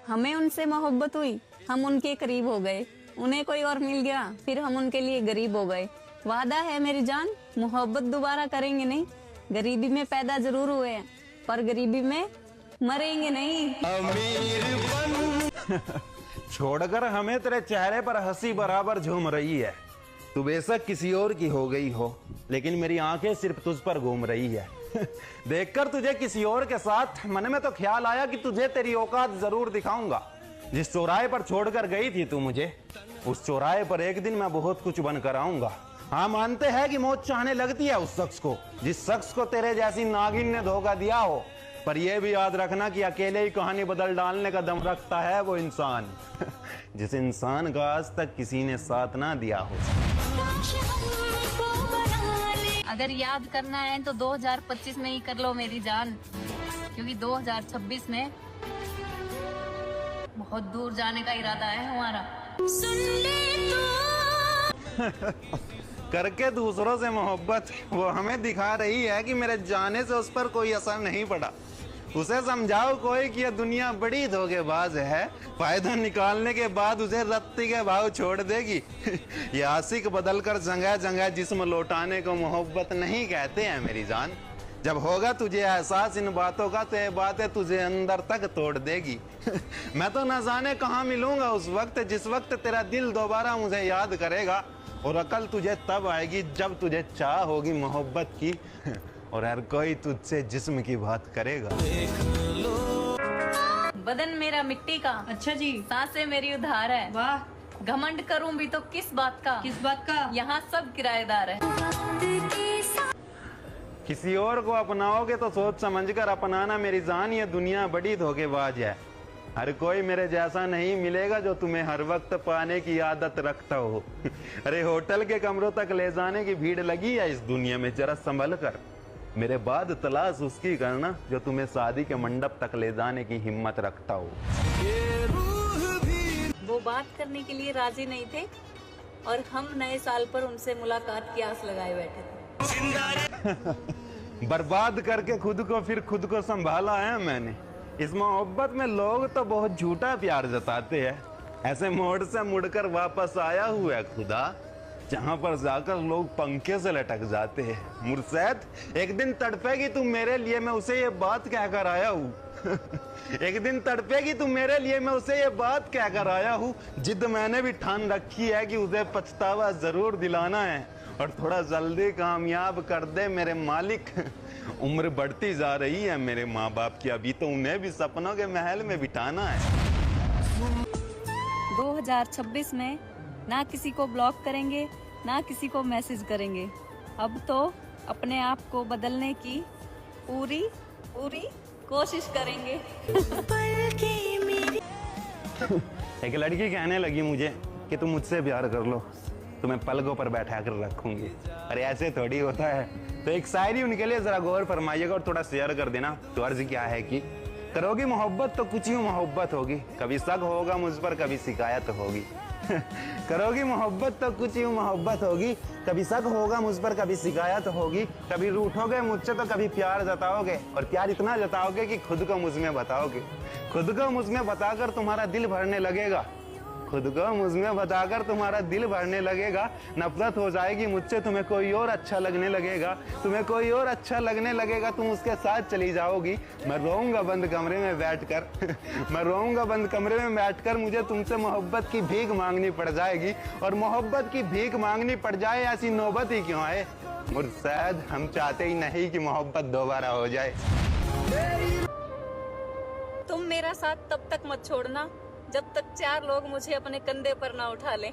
हमें उनसे मोहब्बत हुई, हम उनके करीब हो गए, उन्हें कोई और मिल गया, फिर हम उनके लिए गरीब हो गए। वादा है मेरी जान, मोहब्बत दोबारा करेंगे नहीं। गरीबी में पैदा जरूर हुए हैं, पर गरीबी में मरेंगे नहीं। छोड़कर हमें तेरे चेहरे पर हंसी बराबर झूम रही है। तू बेशक किसी और की हो गई हो, लेकिन मेरी आंखें सिर्फ तुझ पर घूम रही है। देखकर तुझे किसी और के साथ मन में तो ख्याल आया कि तुझे तेरी औकात जरूर दिखाऊंगा। जिस चौराहे पर छोड़कर गई थी तू मुझे, उस चौराहे पर एक दिन मैं बहुत कुछ बनकर आऊंगा। हाँ, मानते हैं कि मौत चाहने लगती है उस शख्स को जिस शख्स को तेरे जैसी नागिन ने धोखा दिया हो, पर यह भी याद रखना कि अकेले ही कहानी बदल डालने का दम रखता है वो इंसान जिस इंसान का आज तक किसी ने साथ ना दिया हो। अगर याद करना है तो 2025 में ही कर लो मेरी जान, क्योंकि 2026 में बहुत दूर जाने का इरादा है हमारा। सुन ले तू। करके दूसरों से मोहब्बत वो हमें दिखा रही है कि मेरे जाने से उस पर कोई असर नहीं पड़ा। उसे समझाओ कोई कि यह दुनिया बड़ी धोखेबाज है, फायदा निकालने के बाद उसे रत्ती के भाव छोड़ देगी। ये आशिक बदलकर जगह जगह जिस्म लौटाने को मोहब्बत नहीं कहते हैं मेरी जान। जब होगा तुझे एहसास इन बातों का तो ये बातें तुझे अंदर तक तोड़ देगी। मैं तो न जाने कहाँ मिलूंगा उस वक्त जिस वक्त तेरा दिल दोबारा मुझे याद करेगा, और अकल तुझे तब आएगी जब तुझे चाह होगी मोहब्बत की, और हर कोई तुझसे जिस्म की बात करेगा। बदन मेरा मिट्टी का, अच्छा जी। सांसें मेरी उधार है। वाह। घमंड करूं भी तो किस बात का, किस बात का? यहाँ सब किराएदार है। किसी और को अपनाओगे तो सोच समझकर अपनाना मेरी जान, ये दुनिया बड़ी धोखेबाज है। हर कोई मेरे जैसा नहीं मिलेगा जो तुम्हें हर वक्त पाने की आदत रखता हो। अरे होटल के कमरों तक ले जाने की भीड़ लगी है इस दुनिया में, जरा संभल कर। मेरे बाद तलाश उसकी करना जो तुम्हें शादी के मंडप तक ले जाने की हिम्मत रखता हो। वो बात करने के लिए राजी नहीं थे, और हम नए साल पर उनसे मुलाकात की आस लगाए बैठे थे। बर्बाद करके खुद को फिर खुद को संभाला है मैंने। इस मोहब्बत में लोग तो बहुत झूठा प्यार जताते हैं, ऐसे मोड़ से मुड़कर वापस आया हुआ है खुदा, जहां पर जाकर लोग पंखे से लटक जाते हैं। मुर्शद, एक दिन तड़पेगी तू मेरे लिए, मैं उसे ये बात कहकर आया हूँ। एक दिन तड़पेगी तू मेरे लिए, मैं उसे ये बात कहकर आया हूँ। जिद मैंने भी ठान रखी है कि उसे पछतावा जरूर दिलाना है, और थोड़ा जल्दी कामयाब कर दे मेरे मालिक। उम्र बढ़ती जा रही है मेरे माँ बाप की, अभी तो उन्हें भी सपनों के महल में बिठाना है। 2026 में ना किसी को ब्लॉक करेंगे, ना किसी को मैसेज करेंगे। अब तो अपने आप को बदलने की पूरी कोशिश करेंगे। एक लड़की कहने लगी मुझे कि तुम मुझसे प्यार कर लो, तुम्हें पलकों पर बैठा कर रखूंगी। अरे ऐसे थोड़ी होता है। तो एक शायरी उनके लिए जरा गौर फरमाइएगा और थोड़ा शेयर कर देना। तो अर्ज क्या है कि करोगी मोहब्बत तो कुछ ही मोहब्बत होगी, कभी शक होगा मुझ पर, कभी शिकायत होगी। करोगी मोहब्बत तो कुछ ही मोहब्बत होगी, कभी शक होगा मुझ पर, कभी शिकायत होगी। कभी रूठोगे मुझसे तो कभी प्यार जताओगे, और प्यार इतना जताओगे कि खुद को मुझ में बताओगे। खुद को मुझ में बताकर तुम्हारा दिल भरने लगेगा, खुद को मुझ में बताकर तुम्हारा दिल भरने लगेगा। नफरत हो जाएगी मुझसे, तुम्हें कोई और अच्छा लगने लगेगा, तुम्हें कोई और अच्छा लगने लगेगा, तुम उसके साथ चली जाओगी। मैं रोऊंगा बंद कमरे में बैठकर मैं रोऊंगा बंद कमरे में बैठकर, मुझे तुमसे मोहब्बत की भीख मांगनी पड़ जाएगी, और मोहब्बत की भीख मांगनी पड़ जाए ऐसी नौबत ही क्यों आए। मुर्शद, हम चाहते ही नहीं कि मोहब्बत दोबारा हो जाए। तुम मेरा साथ तब तक मत छोड़ना जब तक 4 लोग मुझे अपने कंधे पर ना उठा लें।